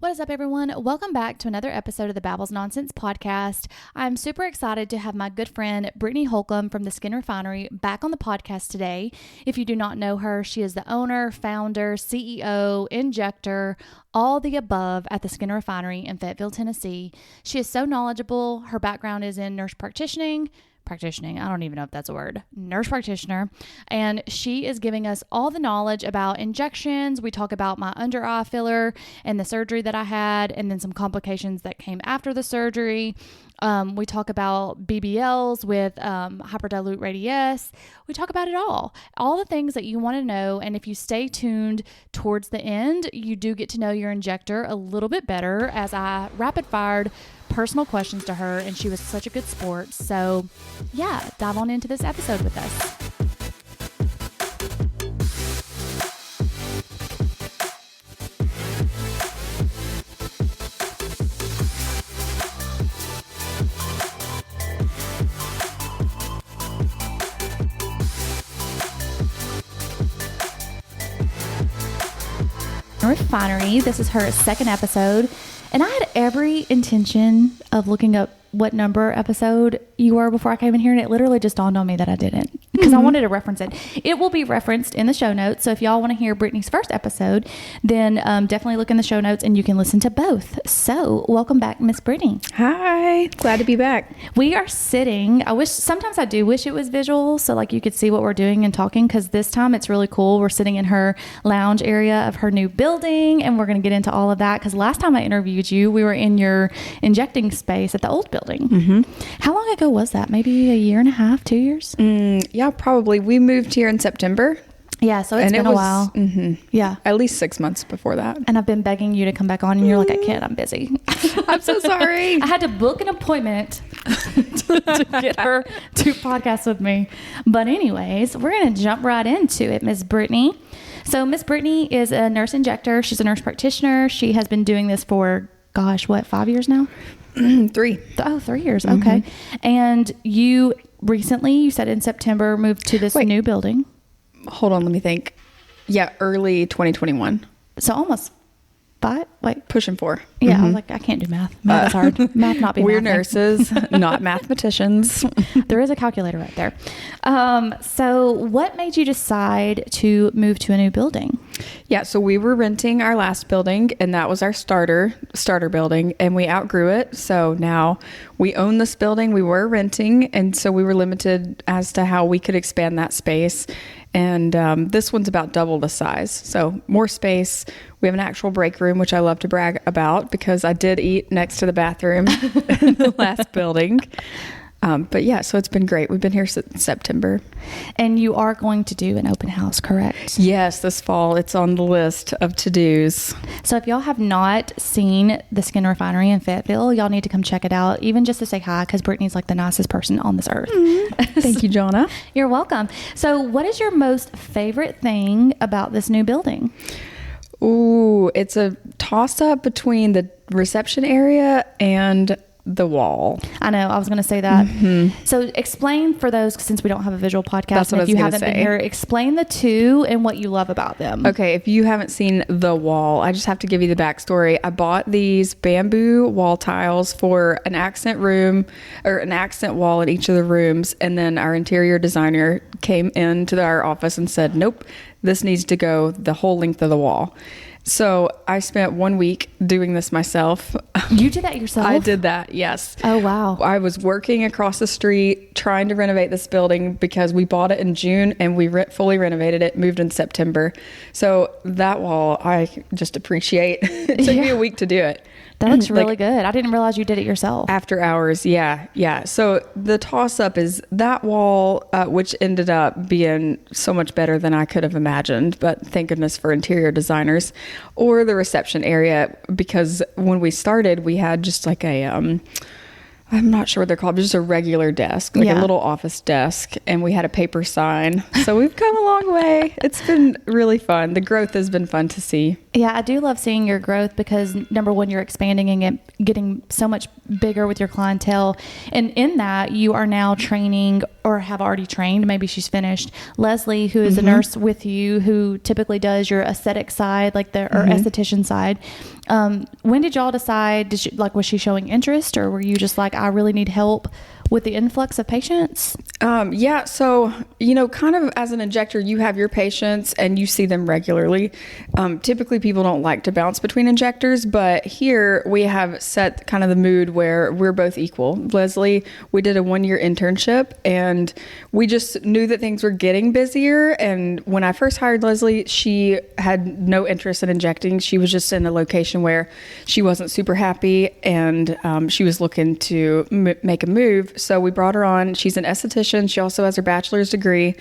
What is up, everyone? Welcome back to another episode of the Babbles Nonsense podcast. I'm super excited to have my good friend Brittany Holcomb from the Skin Refinery back on the podcast today. If you do not know her, she is the owner, founder, CEO, injector, all the above at the Skin Refinery in Fayetteville, Tennessee. She is so knowledgeable. Her background is in nurse practitioner. I don't even know if that's a word. Nurse practitioner. And she is giving us all the knowledge about injections. We talk about my under eye filler and the surgery that I had, and then some complications that came after the surgery. We talk about BBLs with hyperdilute radius. We talk about it all the things that you want to know. And if you stay tuned towards the end, you do get to know your injector a little bit better, as I rapid fired personal questions to her, and she was such a good sport. So yeah, dive on into this episode with us. Refinery. This is her second episode, and I had every intention of looking up what number episode you were before I came in here, and it literally just dawned on me that I didn't, because I wanted to reference it. It will be referenced in the show notes, so if y'all want to hear Brittany's first episode, then definitely look in the show notes and you can listen to both. So welcome back, Miss Brittany. Hi, glad to be back. We are sitting, sometimes I do wish it was visual, so like you could see what we're doing and talking, because this time it's really cool. We're sitting in her lounge area of her new building, and we're going to get into all of that, because last time I interviewed you, we were in your injecting space at the old building. Mm-hmm. How long ago was that? Maybe a year and a half, 2 years? Yeah, probably. We moved here in September. Yeah, so it's been a while. Mm-hmm, yeah. At least 6 months before that. And I've been begging you to come back on, and you're like, I can't, I'm busy. I'm so sorry. I had to book an appointment to get her to podcast with me. But anyways, we're going to jump right into it, Miss Brittany. So Miss Brittany is a nurse injector. She's a nurse practitioner. She has been doing this for, 5 years now? 3. Oh, 3 years. Mm-hmm. Okay. And you recently, you said in September, moved to this new building. Hold on, let me think. Yeah, early 2021. So almost 5? Pushing 4. Yeah, I was like, I can't do math. Math is hard. Math not being We're nurses, not mathematicians. There is a calculator right there. So what made you decide to move to a new building? Yeah, so we were renting our last building, and that was our starter building, and we outgrew it. So now we own this building. We were renting, and so we were limited as to how we could expand that space. And this one's about double the size, so more space. We have an actual break room, which I love to brag about, because I did eat next to the bathroom in the last building. But yeah, so it's been great. We've been here since September. And you are going to do an open house, correct? Yes, this fall. It's on the list of to-dos. So if y'all have not seen the Skin Refinery in Fayetteville, y'all need to come check it out, even just to say hi, because Brittany's like the nicest person on this earth. Thank you, Jonna. You're welcome. So what is your most favorite thing about this new building? Ooh, it's a toss-up between the reception area and the wall. I know, I was going to say that. Mm-hmm. So explain for those, since we don't have a visual podcast, that's what if you haven't been here, explain the two and what you love about them. Okay, if you haven't seen the wall, I just have to give you the backstory. I bought these bamboo wall tiles for an accent room, or an accent wall in each of the rooms, and then our interior designer came into our office and said, nope, this needs to go the whole length of the wall. So I spent 1 week doing this myself. You did that yourself? I did that, yes. Oh, wow. I was working across the street trying to renovate this building, because we bought it in June and we fully renovated it, moved in September. So that wall, I just appreciate. It took me a week to do it. That looks really good. I didn't realize you did it yourself. After hours, yeah. So the toss-up is that wall, which ended up being so much better than I could have imagined, but thank goodness for interior designers, or the reception area, because when we started, we had just like a... I'm not sure what they're called, but just a regular desk, like a little office desk, and we had a paper sign. So we've come a long way. It's been really fun. The growth has been fun to see. Yeah, I do love seeing your growth, because number one, you're expanding and getting so much bigger with your clientele. And in that, you are now training or have already trained, maybe she's finished, Leslie, who is a nurse with you, who typically does your aesthetic side, like or esthetician side. When did y'all decide, was she showing interest, or were you just like, I really need help with the influx of patients? Yeah. So, kind of as an injector, you have your patients and you see them regularly. Typically people don't like to bounce between injectors, but here we have set kind of the mood where we're both equal. Leslie, we did a 1-year internship and we just knew that things were getting busier. And when I first hired Leslie, she had no interest in injecting. She was just in a location where she wasn't super happy and she was looking to make a move. So we brought her on. She's an esthetician. She also has her bachelor's degree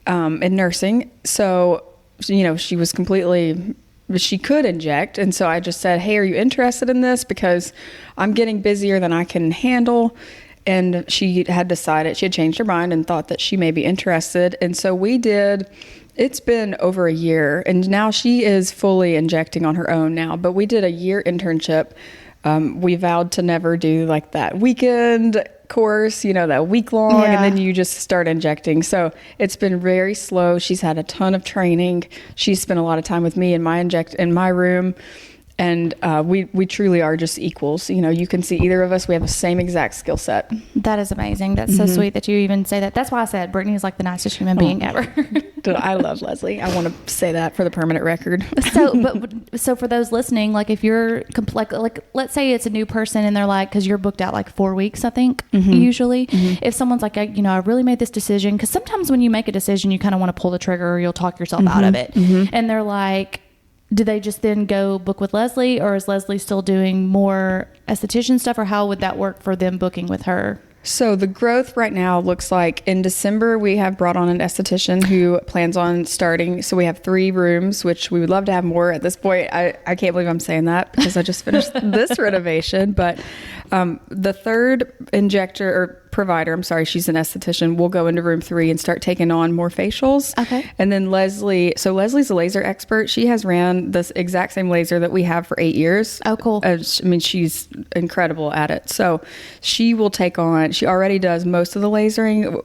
in nursing. So, she was she could inject. And so I just said, hey, are you interested in this? Because I'm getting busier than I can handle. And she had decided, she had changed her mind and thought that she may be interested. And so we did. It's been over a year and now she is fully injecting on her own now, but we did a year internship. We vowed to never do like that weekend course, that week long, and then you just start injecting. So it's been very slow. She's had a ton of training. She's spent a lot of time with me in my room. And we truly are just equals. You can see either of us, we have the same exact skill set. That is amazing. That's so sweet that you even say that. That's why I said Brittany is like the nicest human being ever. I love Leslie. I want to say that for the permanent record. So for those listening, like if you're like let's say it's a new person and they're like, because you're booked out like 4 weeks, I think, usually. If someone's like, I really made this decision, because sometimes when you make a decision, you kind of want to pull the trigger or you'll talk yourself out of it. And they're like, do they just then go book with Leslie, or is Leslie still doing more esthetician stuff, or how would that work for them booking with her? So the growth right now looks like in December, we have brought on an esthetician who plans on starting. So we have 3 rooms, which we would love to have more at this point. I can't believe I'm saying that because I just finished this renovation. But the third injector or provider, she's an esthetician, will go into room 3 and start taking on more facials. Okay. And then Leslie's a laser expert. She has ran this exact same laser that we have for 8 years. Oh, cool. She's incredible at it. So she will take on, she already does most of the lasering.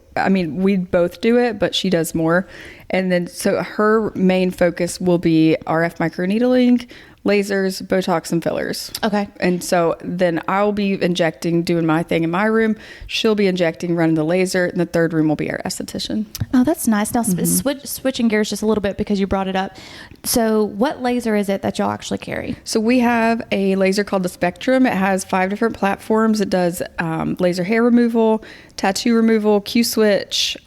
We both do it, but she does more. And then, so her main focus will be RF microneedling, lasers, Botox, and fillers. Okay. And so then I'll be injecting, doing my thing in my room. She'll be injecting, running the laser, and the third room will be our esthetician. Oh, that's nice. Now, switching gears just a little bit because you brought it up. So what laser is it that y'all actually carry? So we have a laser called the Spectrum. It has 5 different platforms. It does laser hair removal, tattoo removal, Q-switch,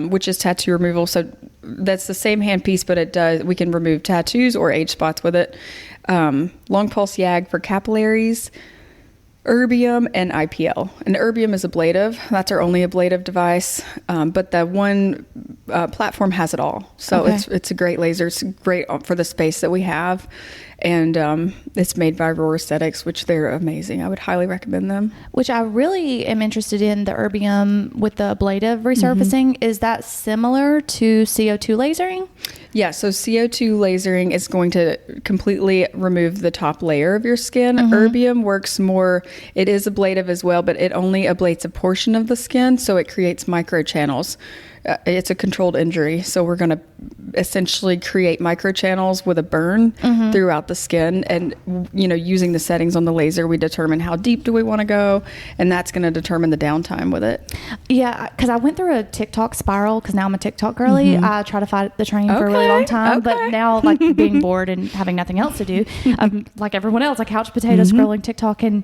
which is tattoo removal. So that's the same handpiece, but we can remove tattoos or age spots with it. Long pulse YAG for capillaries, erbium, and IPL. And erbium is ablative. That's our only ablative device. But the one platform has it all. So it's a great laser. It's great for the space that we have. And it's made by Roar Aesthetics, which they're amazing. I would highly recommend them. Which I really am interested in, the erbium with the ablative resurfacing. Is that similar to CO2 lasering? Yeah, so CO2 lasering is going to completely remove the top layer of your skin. Erbium works more, it is ablative as well, but it only ablates a portion of the skin, so it creates microchannels. It's a controlled injury, so we're going to essentially create microchannels with a burn throughout the skin. And using the settings on the laser, we determine how deep do we want to go, and that's going to determine the downtime with it. Yeah, because I went through a TikTok spiral, because now I'm a TikTok girly. I try to fight the train for a really long time, but now, like, being bored and having nothing else to do, like everyone else, like couch potato scrolling TikTok, and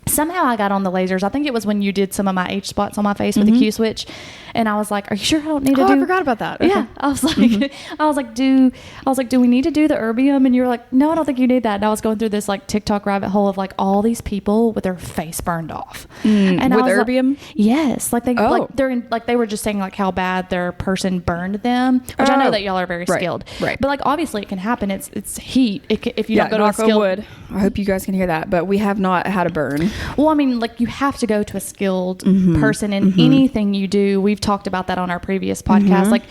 somehow I got on the lasers. I think it was when you did some of my H spots on my face with the Q-switch, and I was like, "Are you sure I don't need to do?" I forgot about that. Okay. Yeah, I was like, "Do we need to do the erbium?" And you were like, "No, I don't think you need that." And I was going through this like TikTok rabbit hole of like all these people with their face burned off, and with erbium. Like, yes, like they were just saying like how bad their person burned them, which I know that y'all are very skilled, right? But like obviously it can happen. It's heat. If you don't go to a skilled wood. I hope you guys can hear that, but we have not had a burn. Well, I mean, like you have to go to a skilled person in anything you do. We've talked about that on our previous podcast. Like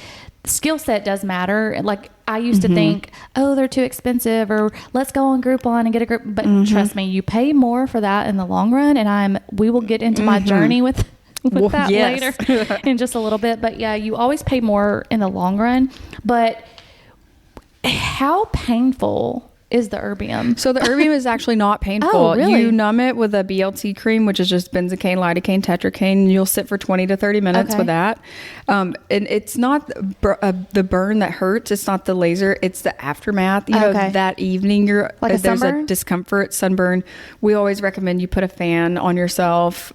skill set does matter. Like I used to think, oh, they're too expensive, or let's go on Groupon and get a group. But trust me, you pay more for that in the long run. And we will get into my journey with with that later in just a little bit. But yeah, you always pay more in the long run. But how painful is the erbium? So the erbium is actually not painful. Oh, really? You numb it with a BLT cream, which is just benzocaine, lidocaine, tetracaine. You'll sit for 20 to 30 minutes with that. And it's not the burn that hurts. It's not the laser. It's the aftermath. You know, that evening, like there's a discomfort, sunburn. We always recommend you put a fan on yourself.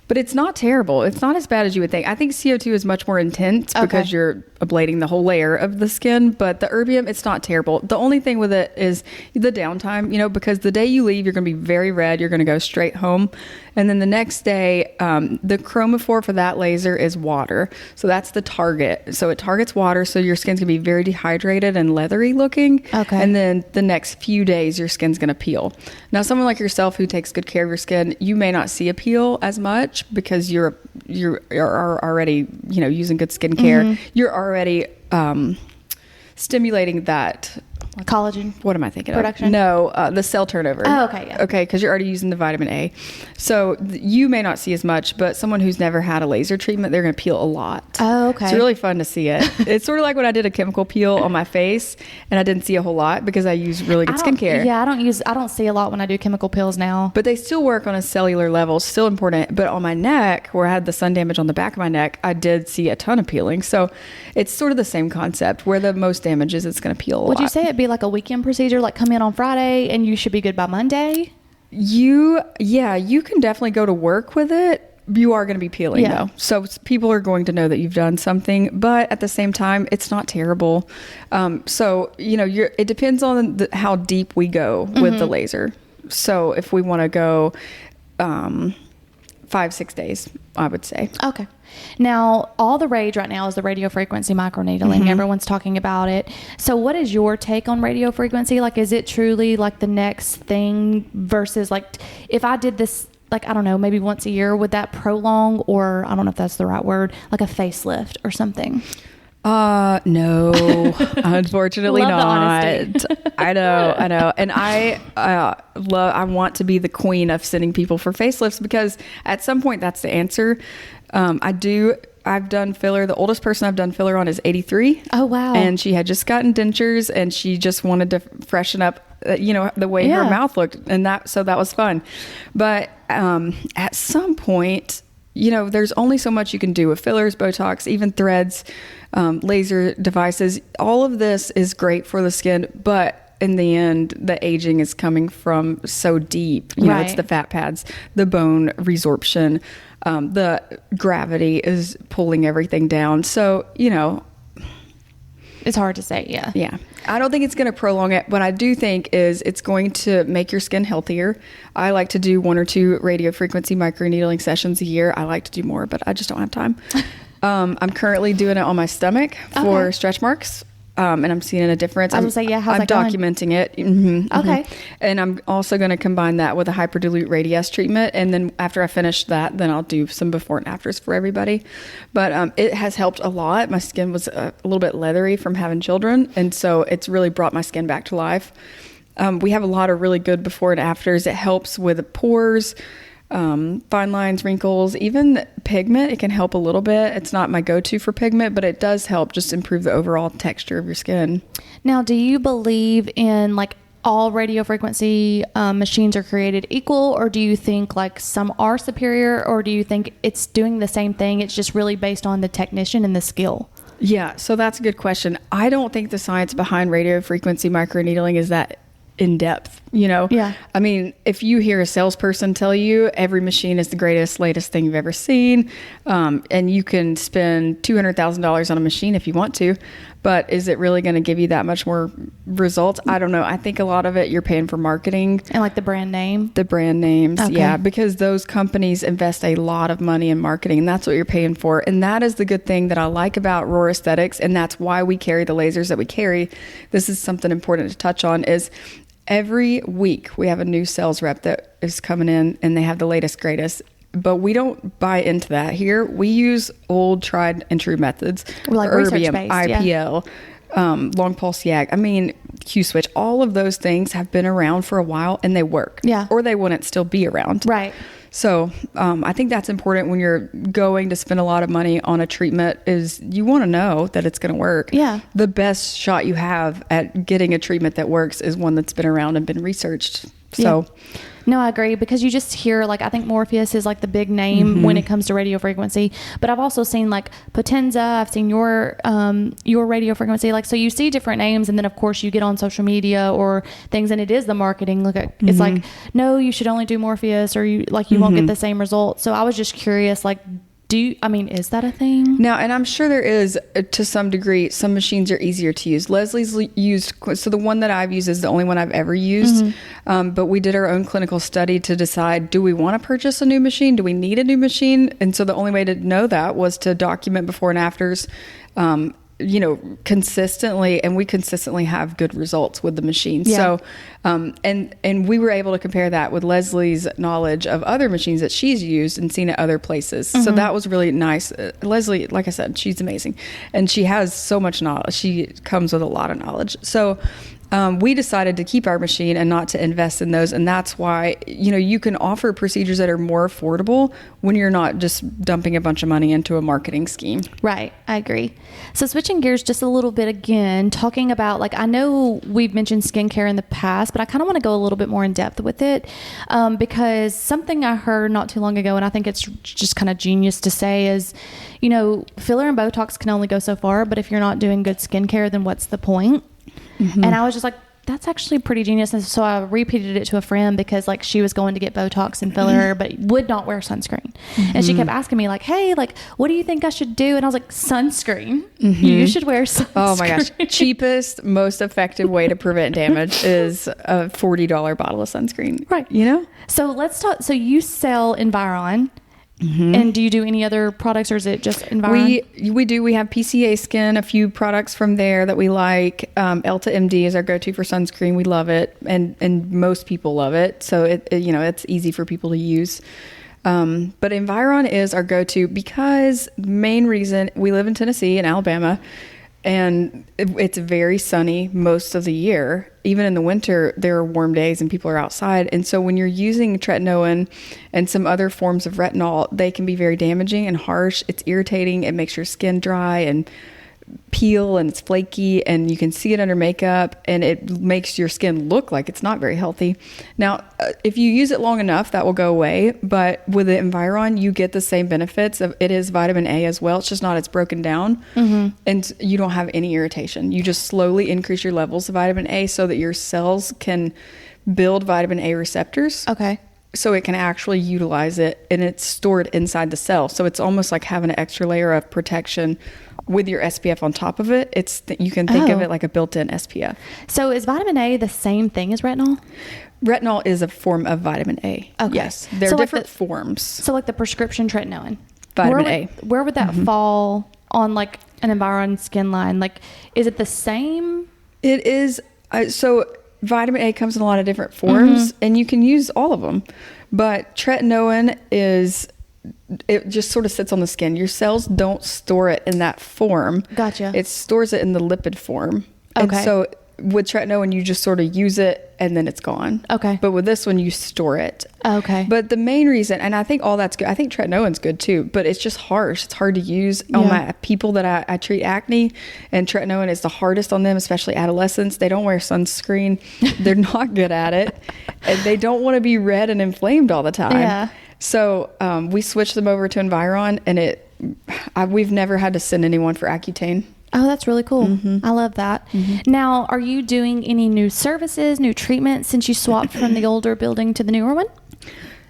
But it's not terrible. It's not as bad as you would think. I think CO2 is much more intense because you're ablating the whole layer of the skin. But the erbium, it's not terrible. The only thing with it is the downtime, you know, because the day you leave, you're going to be very red. You're going to go straight home. And then the next day, the chromophore for that laser is water. So that's the target. So it targets water. So your skin's going to be very dehydrated and leathery looking. And then the next few days, your skin's going to peel. Now, someone like yourself who takes good care of your skin, you may not see a peel as much because you're already, you know, using good skincare. You're already stimulating that collagen. What am I thinking production? Of? No, the cell turnover. Oh, okay, yeah. Okay, because you're already using the vitamin A. So you may not see as much, but someone who's never had a laser treatment, they're going to peel a lot. Oh, okay. It's really fun to see it. It's sort of like when I did a chemical peel on my face, and I didn't see a whole lot because I use really good skincare. Yeah, I don't see a lot when I do chemical peels now. But they still work on a cellular level, still important. But on my neck, where I had the sun damage on the back of my neck, I did see a ton of peeling. So it's sort of the same concept. Where the most damage is, it's going to peel a lot. Would you say it'd be like a weekend procedure, like come in on Friday and you should be good by Monday? You can definitely go to work with it. You are going to be peeling though. So people are going to know that you've done something, but at the same time, it's not terrible. So, you know, it depends on how deep we go with the laser. So if we want to go 5-6 days, I would say. Okay. Now, all the rage right now is the radio frequency microneedling. Everyone's talking about it. So what is your take on radio frequency? Like, is it truly like the next thing versus like if I did this, like, I don't know, maybe once a year, would that prolong, or I don't know if that's the right word, like a facelift or something? No, unfortunately not. I know. And I want to be the queen of sending people for facelifts because at some point that's the answer. I've done filler. The oldest person I've done filler on is 83. Oh, wow. And she had just gotten dentures and she just wanted to freshen up, you know, the way her mouth looked. And so that was fun. But, at some point, you know, there's only so much you can do with fillers, Botox, even threads, laser devices. All of this is great for the skin, but in the end, the aging is coming from so deep. You know, it's the fat pads, the bone resorption, the gravity is pulling everything down. So, you know, it's hard to say. Yeah. I don't think it's going to prolong it. What I do think is it's going to make your skin healthier. I like to do 1 or 2 radio frequency microneedling sessions a year. I like to do more, but I just don't have time. I'm currently doing it on my stomach for stretch marks. And I'm seeing a difference. I was going to say, how's I'm that going? documenting it. Okay. And I'm also going to combine that with a hyperdilute radius treatment. And then after I finish that, then I'll do some before and afters for everybody. But it has helped a lot. My skin was a little bit leathery from having children. And so it's really brought my skin back to life. We have a lot of really good before and afters. It helps with pores, fine lines, wrinkles, even pigment. It can help a little bit. It's not my go-to for pigment, but it does help just improve the overall texture of your skin. Now, do you believe in like all radio frequency machines are created equal, or do you think like some are superior, or do you think it's doing the same thing? It's just really based on the technician and the skill. Yeah, so that's a good question. I don't think the science behind radio frequency microneedling is that in depth, you know? Yeah. I mean, if you hear a salesperson tell you every machine is the greatest, latest thing you've ever seen, and you can spend $200,000 on a machine if you want to, but is it really going to give you that much more results? I don't know. I think a lot of it you're paying for marketing. And like the brand name? The brand names, yeah, because those companies invest a lot of money in marketing, and that's what you're paying for. And that is the good thing that I like about Roar Aesthetics, and that's why we carry the lasers that we carry. This is something important to touch on is every week we have a new sales rep that is coming in and they have the latest, greatest, but we don't buy into that here. We use old tried and true methods, like erbium, IPL, long pulse YAG. I mean, Q switch, all of those things have been around for a while and they work. Yeah. Or they wouldn't still be around. Right. So I think that's important when you're going to spend a lot of money on a treatment is you want to know that it's going to work. Yeah. The best shot you have at getting a treatment that works is one that's been around and been researched. So yeah. No, I agree, because you just hear, like, I think Morpheus is like the big name when it comes to radio frequency, but I've also seen like Potenza, I've seen your radio frequency, like, so you see different names, and then of course you get on social media or things and it is the marketing. Look at, it's like, no, you should only do Morpheus, or you won't get the same result. So I was just curious, like, is that a thing? Now, and I'm sure there is to some degree, some machines are easier to use. Leslie's used, so the one that I've used is the only one I've ever used. But we did our own clinical study to decide, do we want to purchase a new machine? Do we need a new machine? And so the only way to know that was to document before and afters, consistently, and we consistently have good results with the machine. Yeah. So, and we were able to compare that with Leslie's knowledge of other machines that she's used and seen at other places. So that was really nice. Leslie, like I said, she's amazing, and she has so much knowledge. She comes with a lot of knowledge. So, we decided to keep our machine and not to invest in those. And that's why, you can offer procedures that are more affordable when you're not just dumping a bunch of money into a marketing scheme. Right. I agree. So switching gears just a little bit again, talking about, like, I know we've mentioned skincare in the past, but I kind of want to go a little bit more in depth with it. Because something I heard not too long ago, and I think it's just kind of genius to say, is, filler and Botox can only go so far, but if you're not doing good skincare, then what's the point? And I was just like, that's actually pretty genius. And so I repeated it to a friend because, like, she was going to get Botox and filler, but would not wear sunscreen. And she kept asking me, like, hey, like, what do you think I should do? And I was like, sunscreen. You should wear sunscreen. Oh my gosh. Cheapest, most effective way to prevent damage is a $40 bottle of sunscreen. Right. So let's talk. So you sell Environ. And do you do any other products, or is it just Environ? We do. We have PCA Skin, a few products from there that we like. Elta MD is our go-to for sunscreen. We love it, and most people love it. So it's easy for people to use. But Environ is our go-to because main reason, we live in Tennessee and Alabama, and it's very sunny most of the year. Even in the winter, there are warm days and people are outside. And so when you're using tretinoin and some other forms of retinol, they can be very damaging and harsh. It's irritating. It makes your skin dry and peel, and it's flaky, and you can see it under makeup, and it makes your skin look like it's not very healthy. Now, if you use it long enough, that will go away. But with the Environ, you get the same benefits of it is vitamin A as well. It's just not, it's broken down, and you don't have any irritation. You just slowly increase your levels of vitamin A so that your cells can build vitamin A receptors. Okay. So it can actually utilize it, and it's stored inside the cell. So it's almost like having an extra layer of protection with your SPF on top of it. You can think of it like a built-in SPF. So is vitamin A the same thing as retinol? Retinol is a form of vitamin A. Okay. Yes. They're different forms. So like the prescription tretinoin. Vitamin A. Where would that fall on like an Environ skin line? Like, is it the same? It is. So vitamin A comes in a lot of different forms, and you can use all of them. But tretinoin it just sort of sits on the skin. Your cells don't store it in that form. Gotcha. It stores it in the lipid form. Okay. And so with tretinoin, you just sort of use it and then it's gone. Okay. But with this one, you store it. Okay. But the main reason, and I think all that's good, I think tretinoin's good too, but it's just harsh. It's hard to use on my people that I treat acne, and tretinoin is the hardest on them, especially adolescents. They don't wear sunscreen. They're not good at it. And they don't want to be red and inflamed all the time. Yeah. So we switched them over to Environ, and we've never had to send anyone for Accutane. Oh, that's really cool. I love that. Now, are you doing any new services, new treatments since you swapped from the older building to the newer one?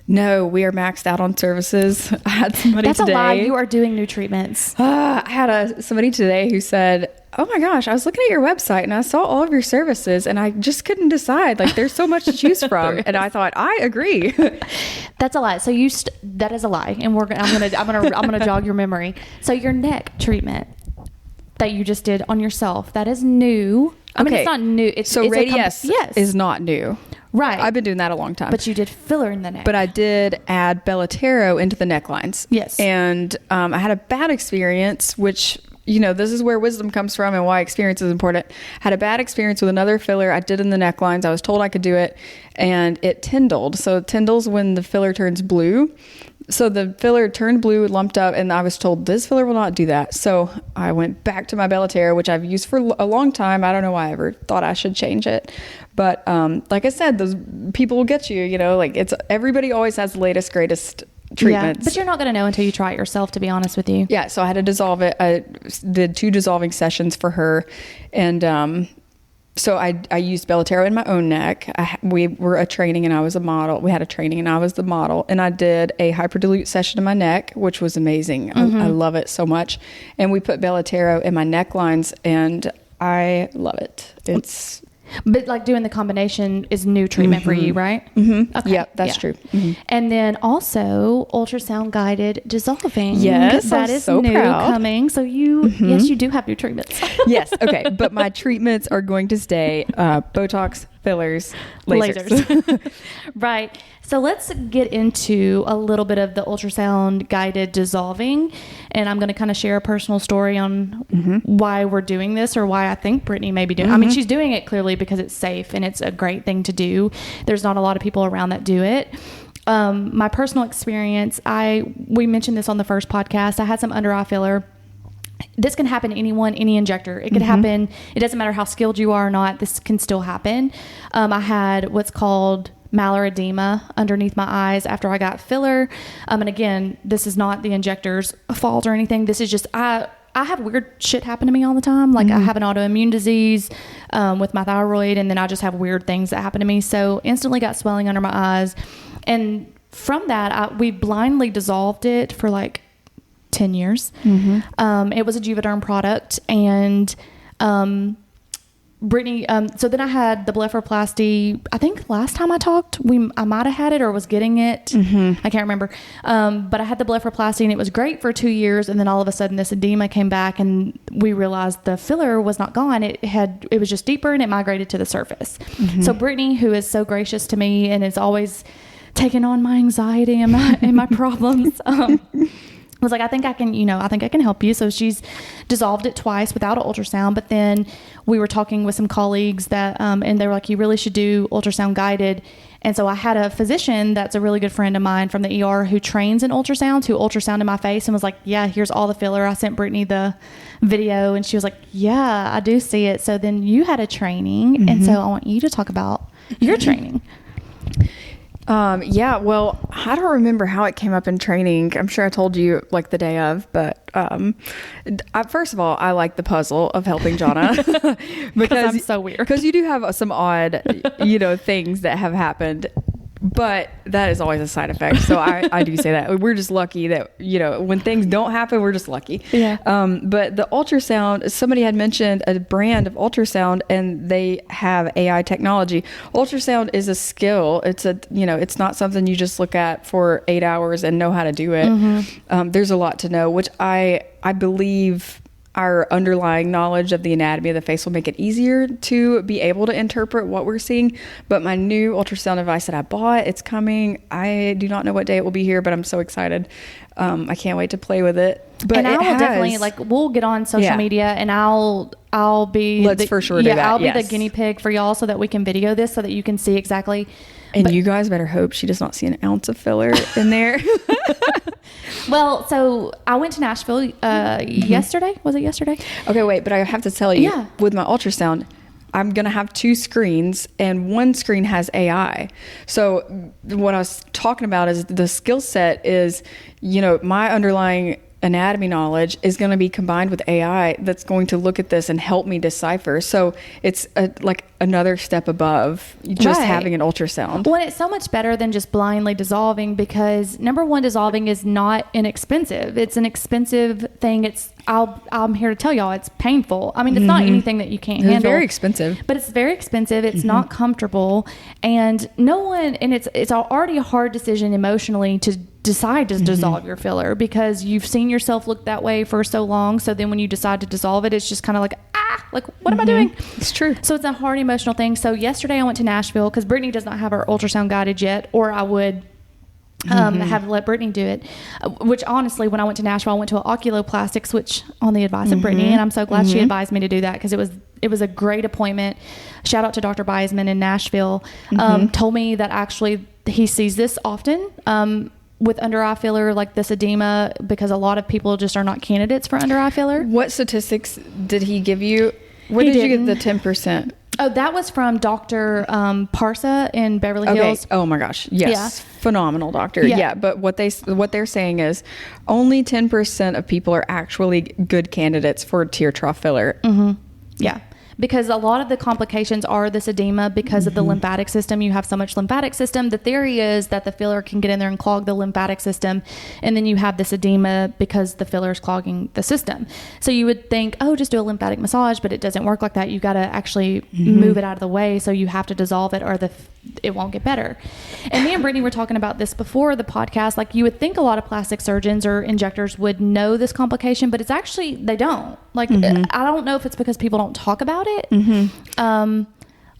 No, we are maxed out on services. I had somebody today. That's a lie. You are doing new treatments. I had somebody today who said, oh my gosh, I was looking at your website and I saw all of your services and I just couldn't decide. Like, there's so much to choose from. And I thought, I agree. That's a lie. So that is a lie. And I'm gonna jog your memory. So your neck treatment that you just did on yourself, that is new. I mean, it's not new. Radius is not new. Right. I've been doing that a long time. But you did filler in the neck. But I did add Bellatero into the necklines. Yes. And I had a bad experience, which this is where wisdom comes from and why experience is important. Had a bad experience with another filler I did in the necklines. I was told I could do it, and it tindled. So it tindles when the filler turns blue. So the filler turned blue, lumped up, and I was told this filler will not do that. So I went back to my Bellaterra, which I've used for a long time. I don't know why I ever thought I should change it. But like I said, those people will get you, like everybody always has the latest, greatest treatments. Yeah, but you're not going to know until you try it yourself, to be honest with you. Yeah, so I had to dissolve it. I did 2 dissolving sessions for her, and so I used Bellaterra in my own neck. We were a training and I was a model. We had a training and I was the model, and I did a hyperdilute session in my neck, which was amazing. I love it so much. And we put Bellaterra in my necklines, and I love it. But like doing the combination is new treatment for you, right? Okay. Yeah, that's true. And then also ultrasound guided dissolving. Yes, that is so new coming. So yes, you do have new treatments. Yes. Okay. But my treatments are going to stay Botox, fillers, lasers. Right. So let's get into a little bit of the ultrasound guided dissolving. And I'm going to kind of share a personal story on why we're doing this, or why I think Brittany may be doing it. I mean, she's doing it clearly because it's safe and it's a great thing to do. There's not a lot of people around that do it. My personal experience, we mentioned this on the first podcast. I had some under eye filler. This can happen to anyone, any injector. It could happen. It doesn't matter how skilled you are or not. This can still happen. I had what's called malar edema underneath my eyes after I got filler. And again, this is not the injector's fault or anything. This is just, I have weird shit happen to me all the time. Like I have an autoimmune disease with my thyroid, and then I just have weird things that happen to me. So instantly got swelling under my eyes. And from that, we blindly dissolved it for like 10 years. It was a Juvederm product, and Brittany, so then I had the blepharoplasty. I think last time I talked, I might have had it or was getting it. I can't remember. But I had the blepharoplasty, and it was great for 2 years. And then all of a sudden this edema came back, and we realized the filler was not gone. It was just deeper, and it migrated to the surface. So Brittany, who is so gracious to me and is always taking on my anxiety and my problems, was like, I think I can help you. So she's dissolved it twice without an ultrasound. But then we were talking with some colleagues that, and they were like, you really should do ultrasound guided. And so I had a physician that's a really good friend of mine from the ER who trains in ultrasound, who ultrasounded my face and was like, yeah, here's all the filler. I sent Brittany the video, and she was like, yeah, I do see it. So then you had a training. And so I want you to talk about your training. Yeah, well, I don't remember how it came up in training. I'm sure I told you like the day of, but first of all, I like the puzzle of helping Jonna because I'm so weird. Because you do have some odd, things that have happened. But that is always a side effect. So I do say that. We're just lucky that, when things don't happen, we're just lucky. Yeah. But the ultrasound, somebody had mentioned a brand of ultrasound, and they have AI technology. Ultrasound is a skill. It's not something you just look at for 8 hours and know how to do it. There's a lot to know, which I believe our underlying knowledge of the anatomy of the face will make it easier to be able to interpret what we're seeing. But my new ultrasound device that I bought, it's coming. I do not know what day it will be here, but I'm so excited. I can't wait to play with it. But I will definitely, we'll get on social media, and I'll be for sure do that. I'll be the guinea pig for y'all so that we can video this so that you can see exactly. And you guys better hope she does not see an ounce of filler in there. Well, so I went to Nashville yesterday. Was it yesterday? Okay, wait, but I have to tell you, with my ultrasound, I'm going to have 2 screens, and one screen has AI. So what I was talking about is the skill set is, my underlying anatomy knowledge is going to be combined with AI that's going to look at this and help me decipher. So it's like another step above just having an ultrasound. Well, it's so much better than just blindly dissolving, because number one, dissolving is not inexpensive. It's an expensive thing. I'm here to tell y'all it's painful. I mean, it's not anything that you can't handle. It's very expensive. But it's very expensive. It's not comfortable. And it's already a hard decision emotionally to decide to dissolve your filler, because you've seen yourself look that way for so long. So then when you decide to dissolve it, it's just kind of like, what am I doing? It's true. So it's a hard emotional thing. So yesterday I went to Nashville because Brittany does not have her ultrasound guided yet, or I would have let Brittany do it, which honestly, when I went to Nashville, I went to an oculoplastics, which on the advice of Brittany, and I'm so glad she advised me to do that, because it was a great appointment. Shout out to Dr. Beisman in Nashville. Told me that actually he sees this often with under eye filler, like this edema, because a lot of people just are not candidates for under eye filler. What statistics did he give you? Where did you get the 10%? Oh, that was from Dr. Parsa in Beverly Hills. Okay. Oh my gosh. Yes. Yeah. Phenomenal doctor. Yeah. But what they're saying is only 10% of people are actually good candidates for tear trough filler. Yeah. Because a lot of the complications are this edema because of the lymphatic system. You have so much lymphatic system. The theory is that the filler can get in there and clog the lymphatic system. And then you have this edema because the filler is clogging the system. So you would think, oh, just do a lymphatic massage, but it doesn't work like that. You got to actually move it out of the way. So you have to dissolve it or it won't get better. And me and Brittany were talking about this before the podcast. Like, you would think a lot of plastic surgeons or injectors would know this complication, but it's actually, they don't. Like, I don't know if it's because people don't talk about it.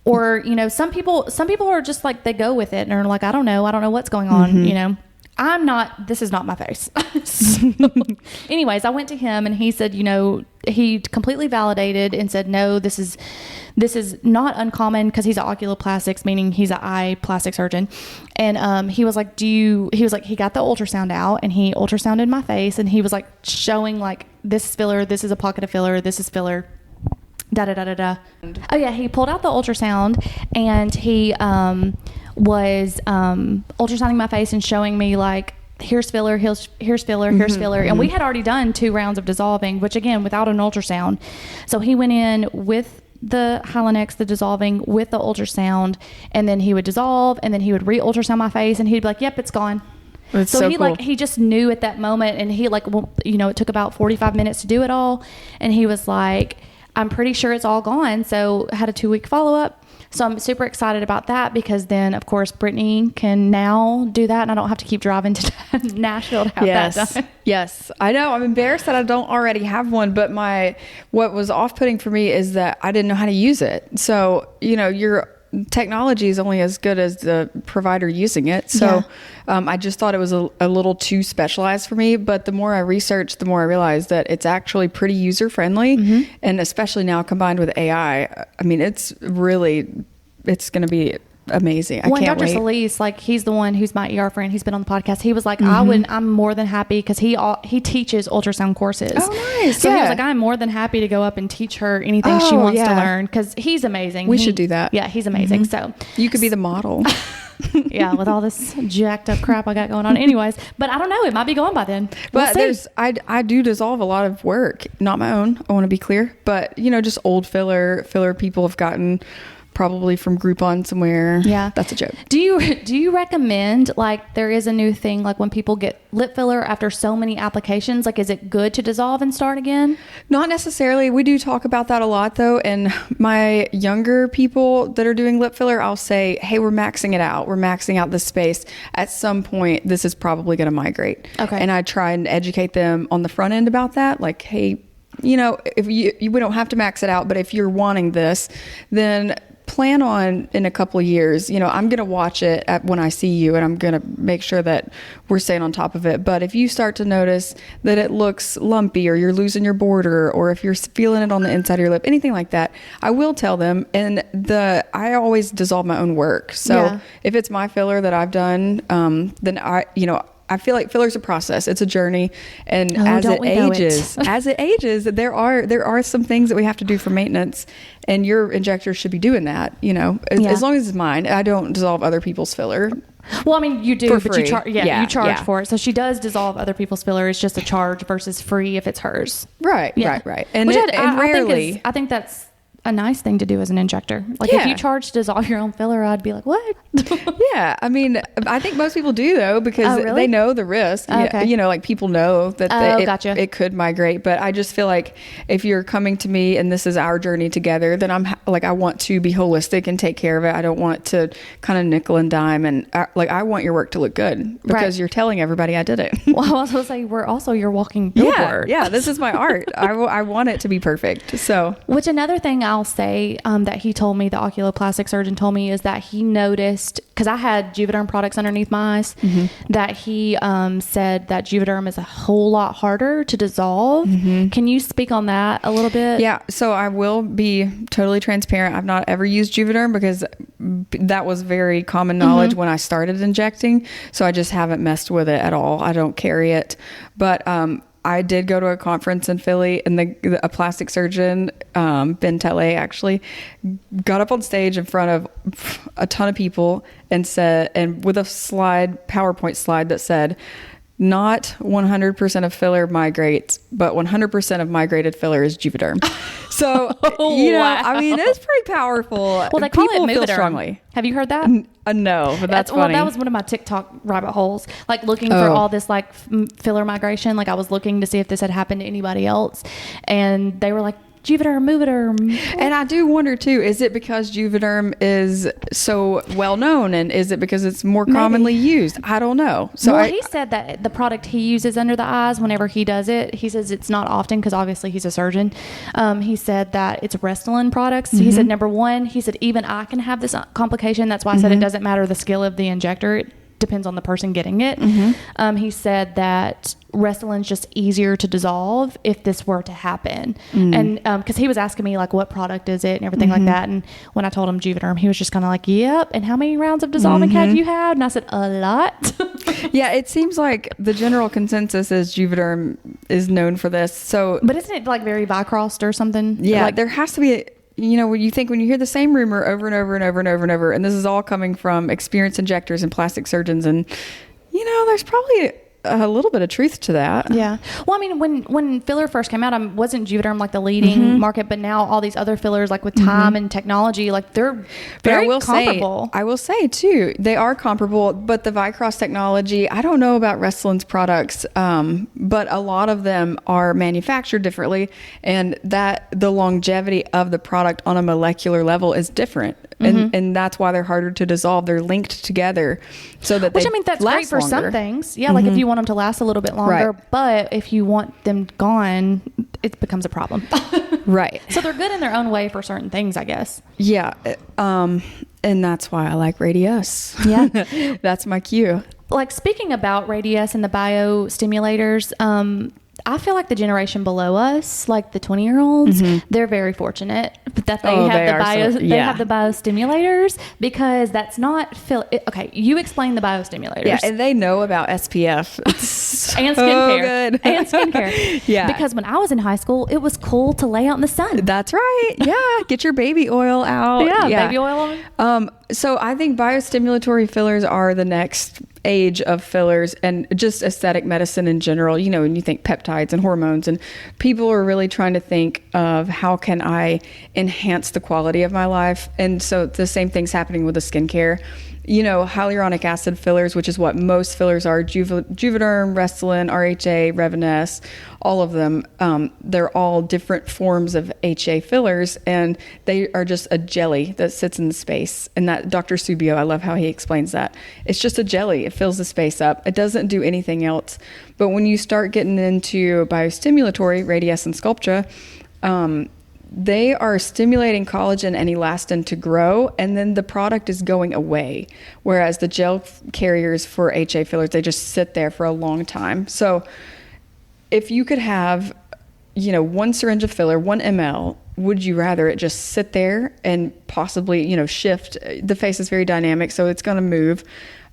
Or, you know, some people are just like, they go with it and are like, I don't know what's going on. You know, this is not my face. So, anyways, I went to him and he said, you know, he completely validated and said, no, this is not uncommon, because he's an oculoplastics, meaning he's an eye plastic surgeon. And he was like, he got the ultrasound out and he ultrasounded my face and he was like showing like, this is filler, this is a pocket of filler, this is filler. Da da da da da. Oh yeah, he pulled out the ultrasound and he was ultrasounding my face and showing me like, here's filler, here's filler, here's filler. And we had already done 2 rounds of dissolving, which again, without an ultrasound. So he went in with the Hylenex, the dissolving, with the ultrasound, and then he would dissolve, and then he would re-ultrasound my face, and he'd be like, yep, it's gone. That's so he cool. Like, he just knew at that moment, and he like, well, you know, it took about 45 minutes to do it all, and he was like, I'm pretty sure it's all gone. So I had a 2-week follow-up. So I'm super excited about that, because then of course Brittany can now do that and I don't have to keep driving to Nashville to have that done. Yes. I know. I'm embarrassed that I don't already have one, but what was off-putting for me is that I didn't know how to use it. So, you know, your technology is only as good as the provider using it. So I just thought it was a little too specialized for me. But the more I researched, the more I realized that it's actually pretty user-friendly. And especially now combined with AI, I mean, it's going to be amazing. I can't wait. Dr. Solis, like, he's the one who's my ER friend. He's been on the podcast. He was like, I'm more than happy, because he teaches ultrasound courses. Oh, nice. So he was like, I'm more than happy to go up and teach her anything she wants to learn, because he's amazing. We should do that. Yeah, he's amazing. So you could be the model. Yeah, with all this jacked up crap I got going on. Anyways, but I don't know. It might be gone by then. But I do dissolve a lot of work, not my own. I want to be clear, but you know, just old filler people have gotten. Probably from Groupon somewhere. Yeah. That's a joke. Do you recommend, like, there is a new thing, like when people get lip filler after so many applications, like, is it good to dissolve and start again? Not necessarily. We do talk about that a lot though. And my younger people that are doing lip filler, I'll say, hey, we're maxing it out. We're maxing out this space. At some point, this is probably going to migrate. Okay. And I try and educate them on the front end about that. Like, hey, you know, if we don't have to max it out, but if you're wanting this, then plan on in a couple of years, you know, I'm going to watch it when I see you, and I'm going to make sure that we're staying on top of it. But if you start to notice that it looks lumpy, or you're losing your border, or if you're feeling it on the inside of your lip, anything like that, I will tell them. And I always dissolve my own work. So if it's my filler that I've done, then I feel like filler's a process. It's a journey. And as it ages, there are some things that we have to do for maintenance, and your injector should be doing that, you know, as long as it's mine. I don't dissolve other people's filler. Well, I mean, you do, but you charge for it. So she does dissolve other people's filler. It's just a charge versus free if it's hers. Right. And rarely. I think that's a nice thing to do as an injector. Like, if you charge to dissolve your own filler, I'd be like, what? Yeah. I mean, I think most people do though, because they know the risk. Okay. You know, like, people know that it could migrate. But I just feel like if you're coming to me and this is our journey together, then I want to be holistic and take care of it. I don't want to kind of nickel and dime. And I want your work to look good, because you're telling everybody I did it. Well, I was going to say, we're also your walking billboard. Yeah. This is my art. I want it to be perfect. So, which another thing I I'll say that he told me, the oculoplastic surgeon told me, is that he noticed, because I had Juvederm products underneath my eyes, that he said that Juvederm is a whole lot harder to dissolve. Can you speak on that a little bit? Yeah, so I will be totally transparent. I've not ever used Juvederm because that was very common knowledge when I started injecting. So I just haven't messed with it at all. I don't carry it. But I did go to a conference in Philly, and a plastic surgeon, Ben Tele, actually got up on stage in front of a ton of people and said, and with a PowerPoint slide that said, not 100% of filler migrates, but 100% of migrated filler is Juvederm. So, Wow. I mean, it's pretty powerful. Well, they call People it feel Moviderm. strongly. Have you heard that? No, but that's funny. Well, that was one of my TikTok rabbit holes, like looking for all this like filler migration. Like I was looking to see if this had happened to anybody else, and they were like, Juvederm, Moviderm. And I do wonder too, is it because Juvederm is so well known, and is it because it's more commonly used? I don't know. So he said that the product he uses under the eyes, whenever he does it, he says it's not often because obviously he's a surgeon. He said that it's Restylane products. He said, number one, he said, even I can have this complication. That's why I said it doesn't matter the skill of the injector. It depends on the person getting it. He said that Restylane just easier to dissolve if this were to happen. And because he was asking me like, what product is it and everything like that. And when I told him Juvederm, he was just kind of like, yep. And how many rounds of dissolving have you had? And I said, a lot. Yeah, it seems like the general consensus is Juvederm is known for this. So, but isn't it like very Vicrossed or something? Yeah, like, there has to be when you hear the same rumor over and over and over and over and over, and this is all coming from experienced injectors and plastic surgeons, and there's probably a little bit of truth to that. Yeah. Well, I mean, when filler first came out, wasn't Juvederm like the leading market, but now all these other fillers, like with time and technology, like they're very comparable. I will say too, they are comparable, but the Vicross technology, I don't know about Restlane's products, but a lot of them are manufactured differently, and that the longevity of the product on a molecular level is different. And that's why they're harder to dissolve. They're linked together so that that's great for some things. Yeah. Like if you want them to last a little bit longer, but if you want them gone, it becomes a problem. Right. So they're good in their own way for certain things, I guess. Yeah. And that's why I like Radius. Yeah. That's my cue. Like speaking about Radius and the biostimulators, I feel like the generation below us, like the 20-year-olds, they're very fortunate that they have the biostimulators, because that's not okay. You explain the biostimulators. Yeah, and they know about SPF and skincare. Good. And skincare. Yeah, because when I was in high school, it was cool to lay out in the sun. That's right. Yeah, get your baby oil out. Yeah. Baby oil on. So I think biostimulatory fillers are the next age of fillers, and just aesthetic medicine in general. When you think peptides and hormones, and people are really trying to think of how can I enhance the quality of my life. And so the same thing's happening with the skincare. Hyaluronic acid fillers, which is what most fillers are, Juvederm, Restylane, RHA, Reviness, all of them, they're all different forms of HA fillers, and they are just a jelly that sits in the space. And that Dr. Subio, I love how he explains that. It's just a jelly. It fills the space up. It doesn't do anything else. But when you start getting into biostimulatory, Radius and Sculptra, they are stimulating collagen and elastin to grow, and then the product is going away. Whereas the gel carriers for HA fillers, they just sit there for a long time. So if you could have, 1 syringe of filler, 1 ml, would you rather it just sit there and possibly, shift? The face is very dynamic, so it's going to move.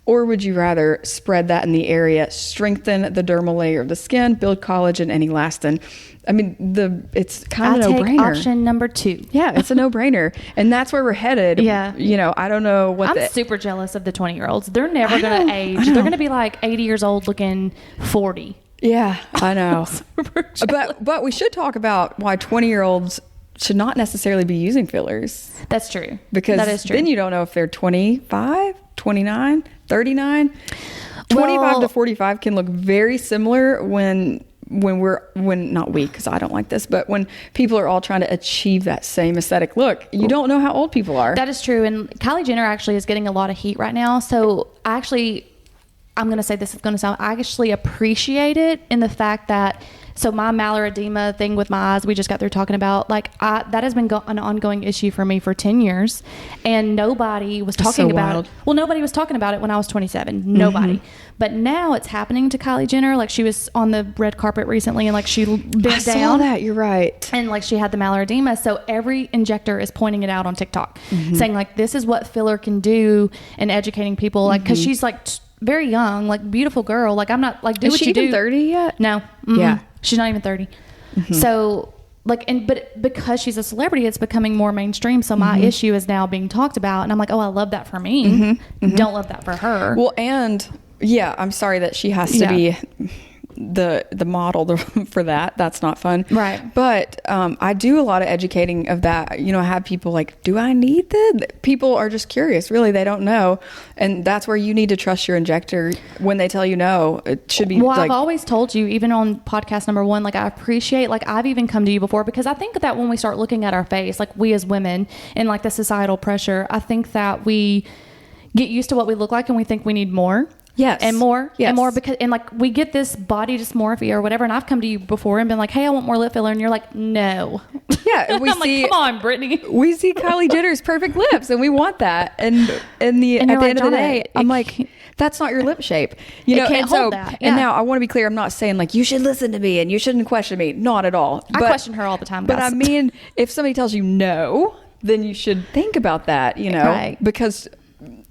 Or would you rather spread that in the area, strengthen the dermal layer of the skin, build collagen and elastin? I mean, it's kind of a no-brainer. Option number 2. Yeah, it's a no-brainer. And that's where we're headed. Yeah. I don't know what I'm super jealous of the 20-year-olds. They're never going to age. They're going to be like 80 years old looking 40. Yeah, I know. But we should talk about why 20-year-olds should not necessarily be using fillers. That's true. Because that is true. Then you don't know if they're 25, 29, 39. 25 to 45 can look very similar when not we, because I don't like this, but when people are all trying to achieve that same aesthetic look, you don't know how old people are. That is true. And Kylie Jenner actually is getting a lot of heat right now. So I'm going to say this is going to sound, I actually appreciate it in the fact that So my malar edema thing with my eyes, we just got through talking about, like, that has been an ongoing issue for me for 10 years. And nobody was talking about it. Well, nobody was talking about it when I was 27. Nobody. But now it's happening to Kylie Jenner. Like, she was on the red carpet recently, and like she bent down. I saw that. You're right. And like she had the malar edema. So every injector is pointing it out on TikTok, saying like, this is what filler can do, and educating people. Like, because she's like very young, like beautiful girl. Like, I'm not like, do what you do. Is she even 30 yet? No. Yeah. She's not even 30. So like, but because she's a celebrity, it's becoming more mainstream. So my issue is now being talked about, and I'm like, oh, I love that for me. Don't love that for her. Well, and yeah, I'm sorry that she has to be the model for that. That's not fun. Right. But I do a lot of educating of that. You know, I have people like, do I need that? People are just curious. Really, they don't know. And that's where you need to trust your injector. When they tell you no, it should be I've always told you, even on podcast number 1, like, I appreciate, like, I've even come to you before, because I think that when we start looking at our face, like we as women, and like the societal pressure, I think that we get used to what we look like, and we think we need more. Yes. And more. Yes. And more, because, and like, we get this body dysmorphia or whatever. And I've come to you before and been like, hey, I want more lip filler. And you're like, no. Yeah. I'm like, come on, Brittany. We see Kylie Jenner's perfect lips, and we want that. And at the end of the day, I'm like, that's not your lip shape. You know, can't hold that. Yeah. And now I want to be clear. I'm not saying like, you should listen to me and you shouldn't question me. Not at all. I question her all the time, guys. But I mean, if somebody tells you no, then you should think about that, you know, right. Because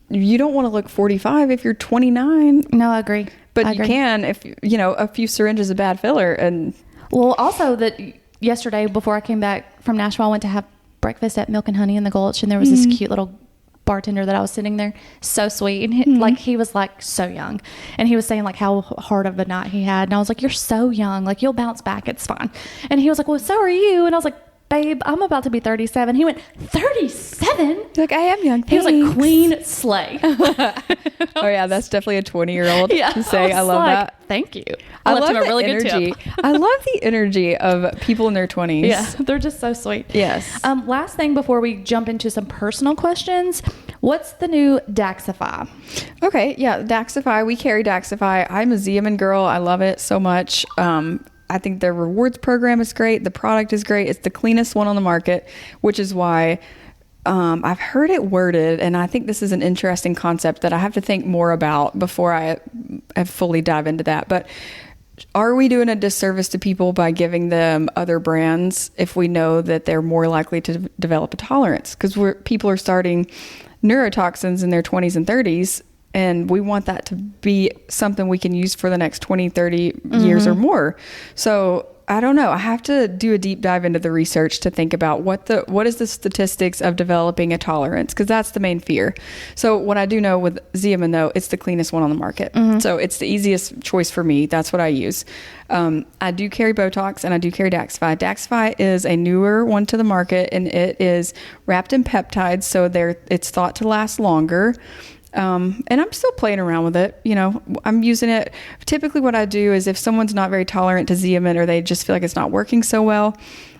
you don't want to look 45 if you're 29. No, I agree. But you can if, you know, a few syringes of bad filler. And well, also that yesterday before I came back from Nashville, I went to have breakfast at Milk and Honey in the Gulch, and there was this cute little bartender that I was sitting there, so sweet, and like he was like so young, and he was saying like how hard of a night he had, and I was like, you're so young, like you'll bounce back, it's fine. And he was like, well, so are you. And I was like, babe, I'm about to be 37. He went, 37? Like, I am young. He was like, queen slay. Oh yeah, that's definitely a 20-year-old to say. I love like, that. Thank you. I love him a really energy. Good tip. I love the energy of people in their 20s. Yeah, they're just so sweet. Yes. Last thing before we jump into some personal questions, what's the new Daxify? Okay, yeah, Daxify. We carry Daxify. I'm a Xeomin girl. I love it so much. I think their rewards program is great. The product is great. It's the cleanest one on the market, which is why I've heard it worded, and I think this is an interesting concept that I have to think more about before I fully dive into that. But are we doing a disservice to people by giving them other brands if we know that they're more likely to develop a tolerance? Because people are starting neurotoxins in their 20s and 30s, and we want that to be something we can use for the next 20, 30 years or more. So I don't know. I have to do a deep dive into the research to think about what is the statistics of developing a tolerance, because that's the main fear. So what I do know with Xeomin, though, it's the cleanest one on the market. So it's the easiest choice for me. That's what I use. I do carry Botox and I do carry Daxify. Daxify is a newer one to the market, and it is wrapped in peptides, so it's thought to last longer. And I'm still playing around with it. You know, I'm using it. Typically what I do is if someone's not very tolerant to Xeomin, or they just feel like it's not working so well,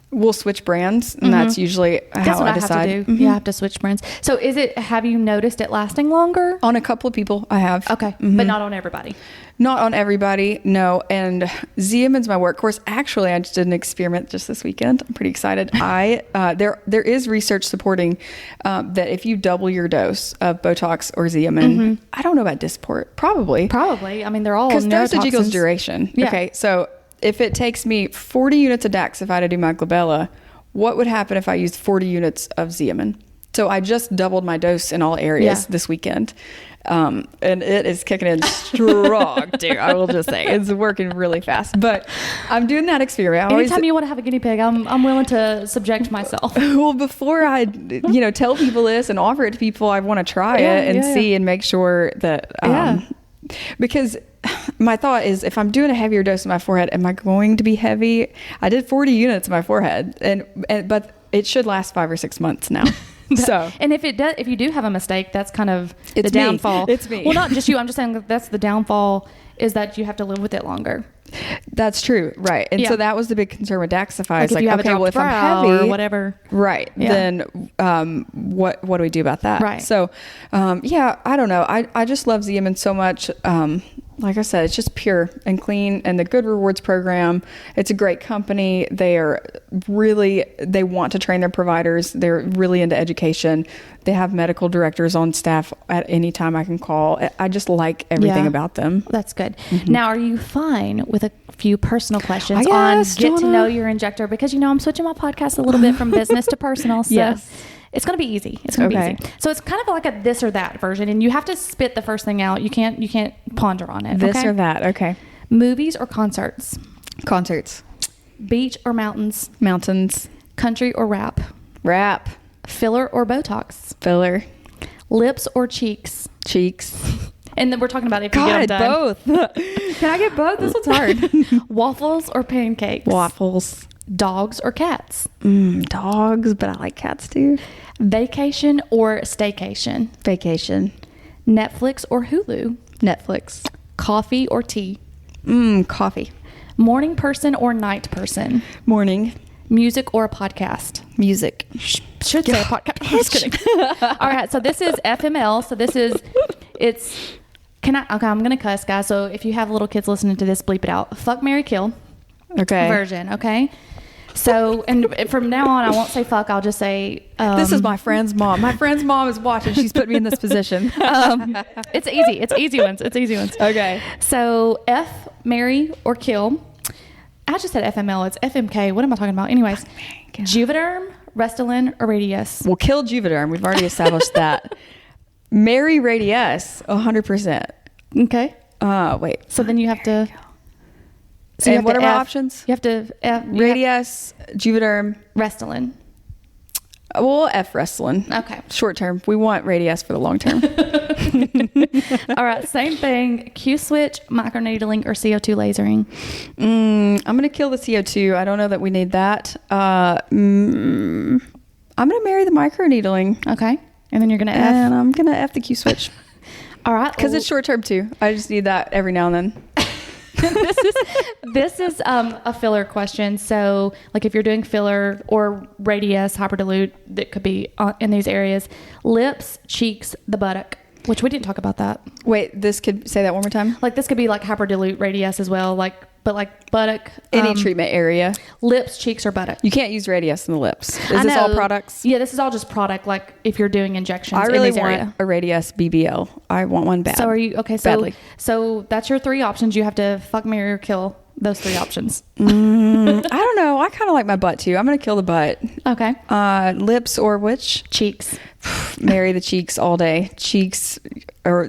we'll switch brands. And that's usually how I decide. Have to do. I have to switch brands. So have you noticed it lasting longer? On a couple of people I have. Okay. But not on everybody. Not on everybody, no. And Xeomin's my workhorse. Actually, I just did an experiment just this weekend. I'm pretty excited. There is research supporting that if you double your dose of Botox or Xeomin, I don't know about Dysport. Probably. I mean, they're all because neurotoxins. dosage equals duration. Yeah. Okay, so if it takes me 40 units of Daxify to do my glabella, what would happen if I used 40 units of Xeomin? So I just doubled my dose in all areas this weekend. And it is kicking in strong, dude. I will just say it's working really fast. But I'm doing that experiment. Anytime you want to have a guinea pig, I'm willing to subject myself. Well, before I, tell people this and offer it to people, I want to try it and see and make sure that, because my thought is if I'm doing a heavier dose in my forehead, am I going to be heavy? I did 40 units in my forehead, but it should last 5 or 6 months now. So, and if you do have a mistake, that's kind of the downfall. It's me. Well, not just you. I'm just saying that's the downfall, is that you have to live with it longer. That's true, right? And so that was the big concern with Daxify. Like if you have okay, well, if I'm heavy or whatever, right? Then what do we do about that? Right. So, I don't know. I just love Xeomin so much. like I said, it's just pure and clean, and the Good Rewards program, it's a great company. They want to train their providers. They're really into education. They have medical directors on staff at any time I can call. I just like everything about them. That's good. Now, are you fine with a few personal questions on get to know your injector? Because, I'm switching my podcast a little bit from business to personal. So it's going to be easy. It's going to be easy. So it's kind of like a this or that version, and you have to spit the first thing out. You can't ponder on it. This or that. Okay. Movies or concerts? Concerts. Beach or mountains? Mountains. Country or rap? Rap. Filler or Botox? Filler. Lips or cheeks? Cheeks. And then we're talking about if you get them done. Both. Can I get both? This one's hard. Waffles or pancakes? Waffles. Dogs or cats? Dogs, but I like cats too. Vacation or staycation? Vacation. Netflix or Hulu? Netflix. Coffee or tea? Coffee. Morning person or night person? Morning. Music or a podcast? Music. Should say a podcast. I'm just kidding. All right. So this is FML. So I'm going to cuss, guys. So if you have little kids listening to this, bleep it out. Fuck, marry, kill. Okay. Version. Okay. So, and from now on, I won't say fuck. I'll just say, this is my friend's mom. My friend's mom is watching. She's put me in this position. It's easy. It's easy ones. Okay. So F, marry or kill. I just said FML. It's FMK. What am I talking about? Anyways, Juvederm, Restylane, or Radius? Well, kill Juvederm. We've already established that. Marry Radius, 100%. Okay. Wait. So then you have to. So and what are my options? You have to Radius, Juvederm, Restylane. Well, F Restylane. Okay. Short term. We want Radius for the long term. All right. Same thing. Q switch, microneedling, or CO2 lasering. I'm going to kill the CO2. I don't know that we need that. I'm going to marry the microneedling. Okay. And then you're going to F. And I'm going to F the Q switch. All right. Because it's short term too. I just need that every now and then. This is a filler question. So, like, if you're doing filler or radius, hyperdilute, that could be in these areas. Lips, cheeks, the buttock, which we didn't talk about that. Wait, this could say that one more time. Like, this could be like hyperdilute, radius as well. But like buttock, any treatment area, lips, cheeks, or buttock. You can't use radius in the lips. Is this all products? Yeah, this is all just product. Like if you're doing injections, I really in these want a radius BBL. I want one bad. So are you okay? So that's your three options. You have to fuck, marry, or kill those three options. I don't know. I kind of like my butt too. I'm gonna kill the butt. Okay. Lips or which? Cheeks. Marry the cheeks all day. Cheeks, or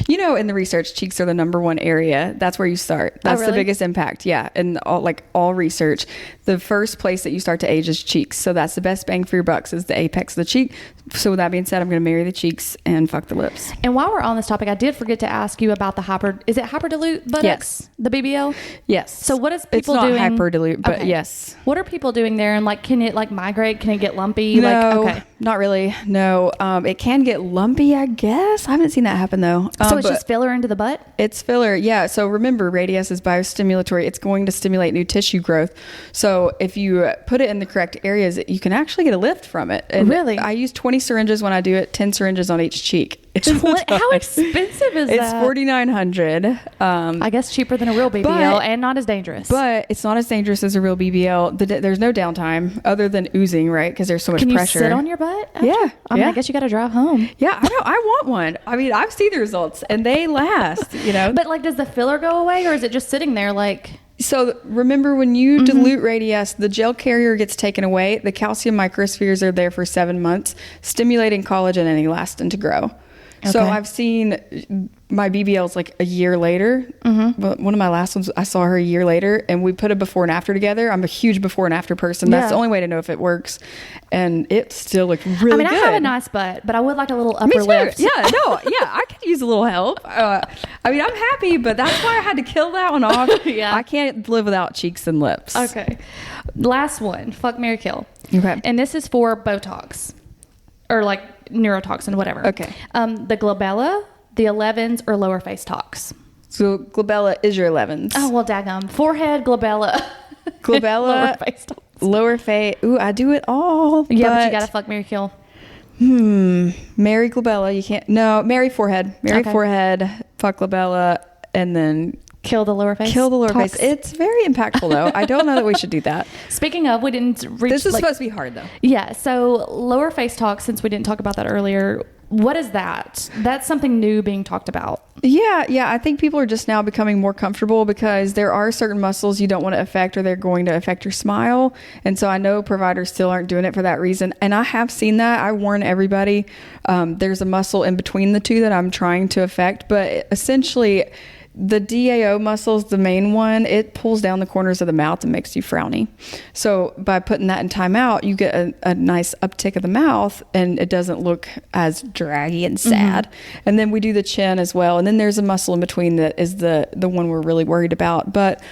in the research, cheeks are the number one area. That's where you start. That's the biggest impact. Yeah, and all research, the first place that you start to age is cheeks. So that's the best bang for your bucks, is the apex of the cheek. So with that being said, I'm going to marry the cheeks and fuck the lips. And while we're on this topic, I did forget to ask you about the hyperdilute buttocks? Yes. The BBL? Yes. So what is people doing? It's not hyperdilute, but yes. What are people doing there? And can it migrate? Can it get lumpy? No, not really. No. It can get lumpy, I guess. I haven't seen that happen though. So it's just filler into the butt? It's filler. Yeah. So remember, radius is biostimulatory. It's going to stimulate new tissue growth. So if you put it in the correct areas, you can actually get a lift from it. And really? I use 20 syringes when I do it, 10 syringes on each cheek. How expensive is that? It's $4,900. I guess cheaper than a real BBL and not as dangerous. But it's not as dangerous as a real BBL. There's no downtime other than oozing, right? Because there's so much pressure. Can you sit on your butt? Yeah. I guess you got to drive home. Yeah, I know. I want one. I mean, I've seen the results and they last, But does the filler go away, or is it just sitting there So remember, when you dilute radius, the gel carrier gets taken away. The calcium microspheres are there for 7 months, stimulating collagen and elastin to grow. Okay. So I've seen my BBLs a year later. Mm-hmm. One of my last ones, I saw her a year later, and we put a before and after together. I'm a huge before and after person. That's the only way to know if it works. And it still looked really good. I have a nice butt, but I would like a little upper lift. Yeah, I could use a little help. I'm happy, but that's why I had to kill that one off. Yeah. I can't live without cheeks and lips. Okay. Last one, fuck, marry, kill. Okay. And this is for Botox. Or neurotoxin, whatever. Okay. The glabella, the 11s, or lower face tox. So glabella is your 11s. Oh, well, daggum. Forehead, glabella. Glabella. Lower face tox. Lower face. Ooh, I do it all. Yeah, but you got to fuck, marry, kill. Marry glabella. You can't. No, marry forehead. Marry forehead. Fuck glabella. and then kill the lower face. Face. It's very impactful though. I don't know that we should do that. Speaking of, we didn't reach. This is supposed to be hard though. Yeah. So lower face talk, since we didn't talk about that earlier, what is that? That's something new being talked about. Yeah. I think people are just now becoming more comfortable because there are certain muscles you don't want to affect or they're going to affect your smile. And so I know providers still aren't doing it for that reason. And I have seen that. I warn everybody, there's a muscle in between the two that I'm trying to affect. But essentially, the DAO muscle is the main one. It pulls down the corners of the mouth and makes you frowny. So by putting that in timeout, you get a nice uptick of the mouth and it doesn't look as draggy and sad. Mm-hmm. And then we do the chin as well. And then there's a muscle in between that is the one we're really worried about. But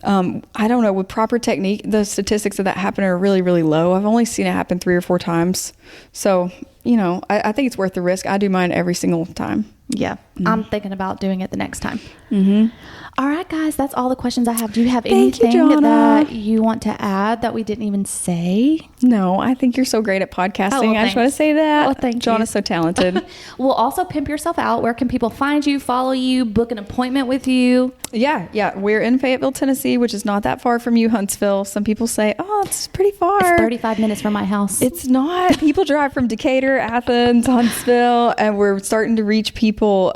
I don't know, with proper technique, the statistics of that happen are really, really low. I've only seen it happen 3 or 4 times. So, I think it's worth the risk. I do mine every single time. Yeah. Mm-hmm. I'm thinking about doing it the next time. Mm-hmm. All right, guys, that's all the questions I have. Do you have anything that you want to add that we didn't even say? No, I think you're so great at podcasting. I just want to say that. Well, thank John you. Is so talented. Well, also pimp yourself out. Where can people find you, follow you, book an appointment with you? Yeah. We're in Fayetteville, Tennessee, which is not that far from you, Huntsville. Some people say, oh, it's pretty far. It's 35 minutes from my house. It's not. People drive from Decatur, Athens, Huntsville, and we're starting to reach people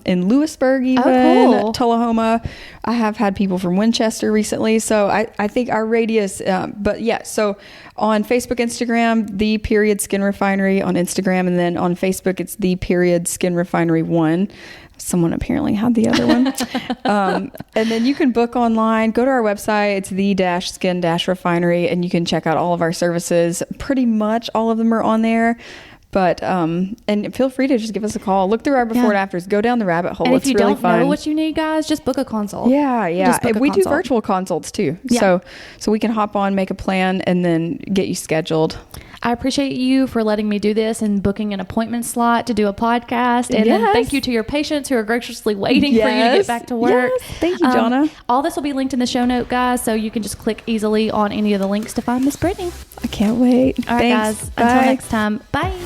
in Lewisburg even, Tullahoma. I have had people from Winchester recently. So I think our radius, so on Facebook, Instagram, _Skin Refinery on Instagram. And then on Facebook, it's _Skin Refinery 1. Someone apparently had the other one. And then you can book online. Go to our website. It's the-skin-refinery, and you can check out all of our services. Pretty much all of them are on there. But and feel free to just give us a call. Look through our before and afters. Go down the rabbit hole. And it's if you really don't fun. know what you need, guys, just book a consult. Yeah. We do virtual consults too. Yeah. So we can hop on, make a plan, and then get you scheduled. I appreciate you for letting me do this and booking an appointment slot to do a podcast. And then thank you to your patients who are graciously waiting for you to get back to work. Yes. Thank you, Jonna. All this will be linked in the show note, guys, so you can just click easily on any of the links to find Miss Brittany. I can't wait. All right, Thanks. guys. Until next time. Bye.